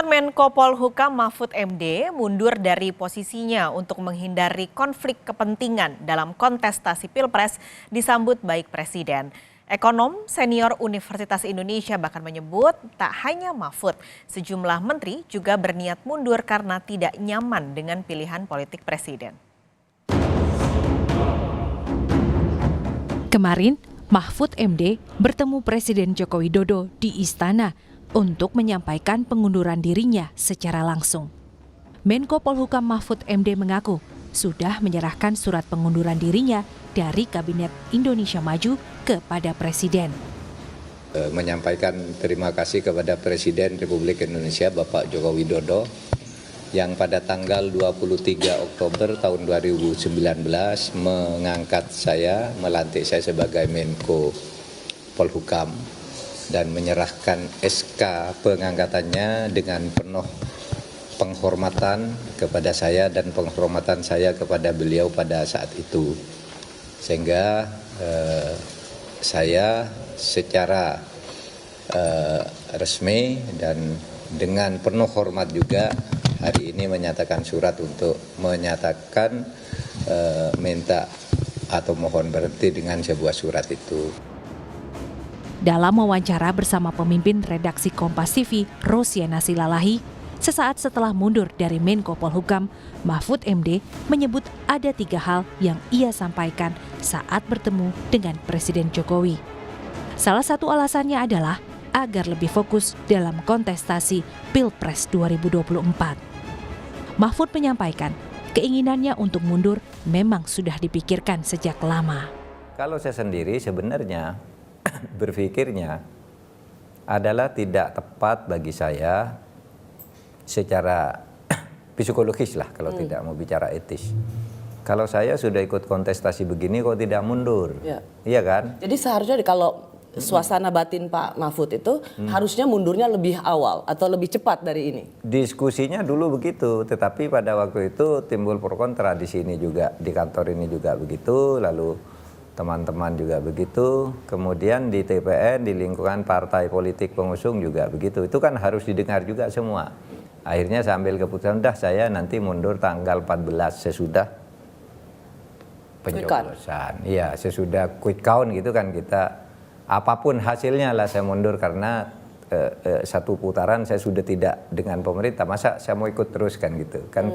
Menko Polhukam Mahfud MD mundur dari posisinya untuk menghindari konflik kepentingan dalam kontestasi Pilpres disambut baik Presiden. Ekonom senior Universitas Indonesia bahkan menyebut tak hanya Mahfud, sejumlah menteri juga berniat mundur karena tidak nyaman dengan pilihan politik Presiden. Kemarin, Mahfud MD bertemu Presiden Joko Widodo di Istana untuk menyampaikan pengunduran dirinya secara langsung. Menko Polhukam Mahfud MD mengaku sudah menyerahkan surat pengunduran dirinya dari Kabinet Indonesia Maju kepada Presiden. Menyampaikan terima kasih kepada Presiden Republik Indonesia Bapak Joko Widodo yang pada tanggal 23 Oktober tahun 2019 mengangkat saya, melantik saya sebagai Menko Polhukam dan menyerahkan SK pengangkatannya dengan penuh penghormatan kepada saya dan penghormatan saya kepada beliau pada saat itu. Sehingga saya secara resmi dan dengan penuh hormat juga hari ini menyatakan surat untuk menyatakan minta atau mohon berhenti dengan sebuah surat itu. Dalam wawancara bersama pemimpin redaksi Kompas TV, Rosiana Silalahi, sesaat setelah mundur dari Menko Polhukam, Mahfud MD menyebut ada 3 hal yang ia sampaikan saat bertemu dengan Presiden Jokowi. Salah satu alasannya adalah agar lebih fokus dalam kontestasi Pilpres 2024. Mahfud menyampaikan keinginannya untuk mundur memang sudah dipikirkan sejak lama. Kalau saya sendiri sebenarnya berpikirnya adalah tidak tepat bagi saya secara psikologis lah kalau tidak mau bicara etis. Kalau saya sudah ikut kontestasi begini kok tidak mundur, iya kan? Jadi seharusnya kalau suasana batin Pak Mahfud itu harusnya mundurnya lebih awal atau lebih cepat dari ini. Diskusinya dulu begitu, tetapi pada waktu itu timbul pro kontra di sini juga, di kantor ini juga begitu, lalu teman-teman juga begitu, kemudian di TPN, di lingkungan partai politik pengusung juga begitu. Itu kan harus didengar juga semua. Akhirnya saya ambil keputusan, udah saya nanti mundur tanggal 14 sesudah pencoblosan. Iya, sesudah quick count gitu kan kita, apapun hasilnya lah saya mundur karena satu putaran saya sudah tidak dengan pemerintah. Masa saya mau ikut terus kan gitu, kan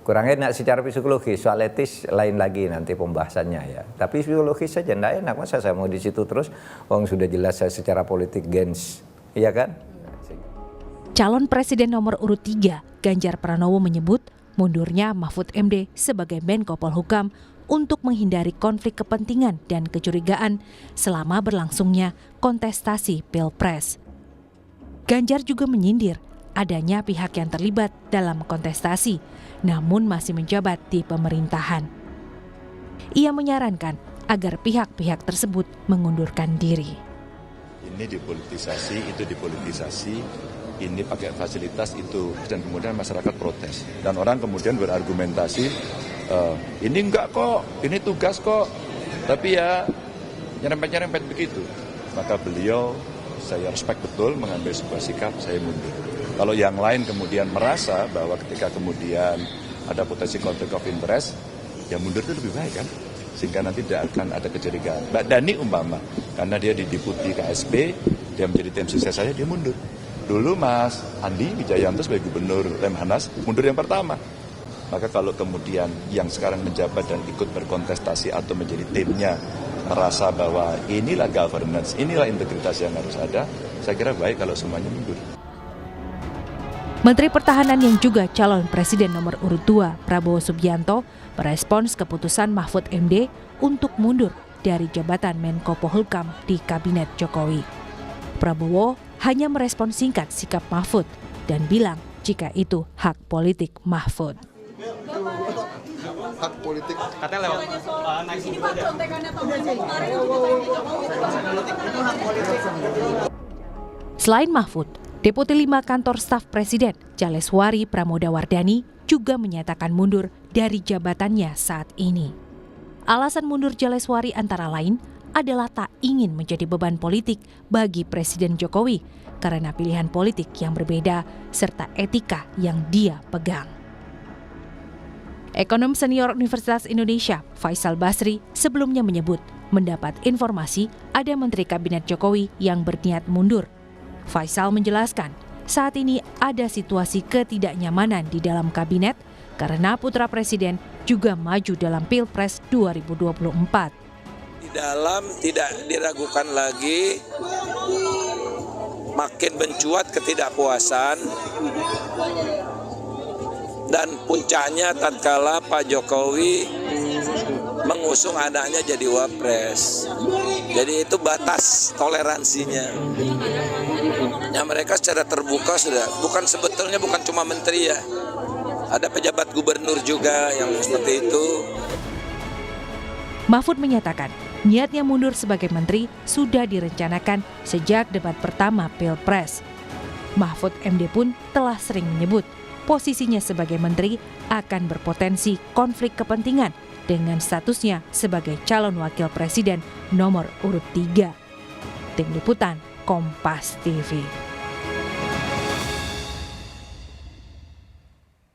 kurang enak secara psikologis. Soal etis lain lagi nanti pembahasannya ya. Tapi psikologis saja enggak enak, masa saya mau di situ terus, wong sudah jelas saya secara politik gens, iya kan? Calon Presiden nomor urut 3, Ganjar Pranowo menyebut mundurnya Mahfud MD sebagai Menko Polhukam untuk menghindari konflik kepentingan dan kecurigaan selama berlangsungnya kontestasi Pilpres. Ganjar juga menyindir adanya pihak yang terlibat dalam kontestasi, namun masih menjabat di pemerintahan. Ia menyarankan agar pihak-pihak tersebut mengundurkan diri. Ini dipolitisasi, itu dipolitisasi, ini pakai fasilitas itu, dan kemudian masyarakat protes. Dan orang kemudian berargumentasi, ini enggak kok, ini tugas kok, tapi ya nyerempet-nyerempet begitu. Maka beliau, saya respect betul mengambil sebuah sikap, saya mundur. Kalau yang lain kemudian merasa bahwa ketika kemudian ada potensi konflik of interest, ya mundur itu lebih baik kan? Sehingga nanti tidak akan ada kecurigaan. Mbak Dhani umpama, karena dia di Deputi KSP, dia menjadi tim sukses saya, dia mundur. Dulu Mas Andi Wijayanto sebagai Gubernur Lemhanas mundur yang pertama. Maka kalau kemudian yang sekarang menjabat dan ikut berkontestasi atau menjadi timnya merasa bahwa inilah governance, inilah integritas yang harus ada, saya kira baik kalau semuanya mundur. Menteri Pertahanan yang juga calon Presiden nomor urut 2, Prabowo Subianto, merespons keputusan Mahfud MD untuk mundur dari jabatan Menko Polhukam di Kabinet Jokowi. Prabowo hanya merespons singkat sikap Mahfud dan bilang jika itu hak politik Mahfud. Hak politik. Katanya lewat ini Pak contekannya Pak Presiden kemarin juga Pak Jokowi. Selain Mahfud, Deputi 5 Kantor Staf Presiden Jaleswari Pramodawardhani juga menyatakan mundur dari jabatannya saat ini. Alasan mundur Jaleswari antara lain adalah tak ingin menjadi beban politik bagi Presiden Jokowi karena pilihan politik yang berbeda serta etika yang dia pegang. Ekonom senior Universitas Indonesia, Faisal Basri, sebelumnya menyebut mendapat informasi ada Menteri Kabinet Jokowi yang berniat mundur. Faisal menjelaskan, saat ini ada situasi ketidaknyamanan di dalam kabinet karena putra presiden juga maju dalam Pilpres 2024. Di dalam tidak diragukan lagi makin mencuat ketidakpuasan dan puncaknya tatkala Pak Jokowi mengusung anaknya jadi wapres. Jadi itu batas toleransinya. Ya mereka secara terbuka sudah, sebetulnya bukan cuma menteri ya. Ada pejabat gubernur juga yang seperti itu. Mahfud menyatakan, niatnya mundur sebagai menteri sudah direncanakan sejak debat pertama Pilpres. Mahfud MD pun telah sering menyebut posisinya sebagai menteri akan berpotensi konflik kepentingan dengan statusnya sebagai calon wakil presiden nomor urut 3. Tim Liputan Kompas TV.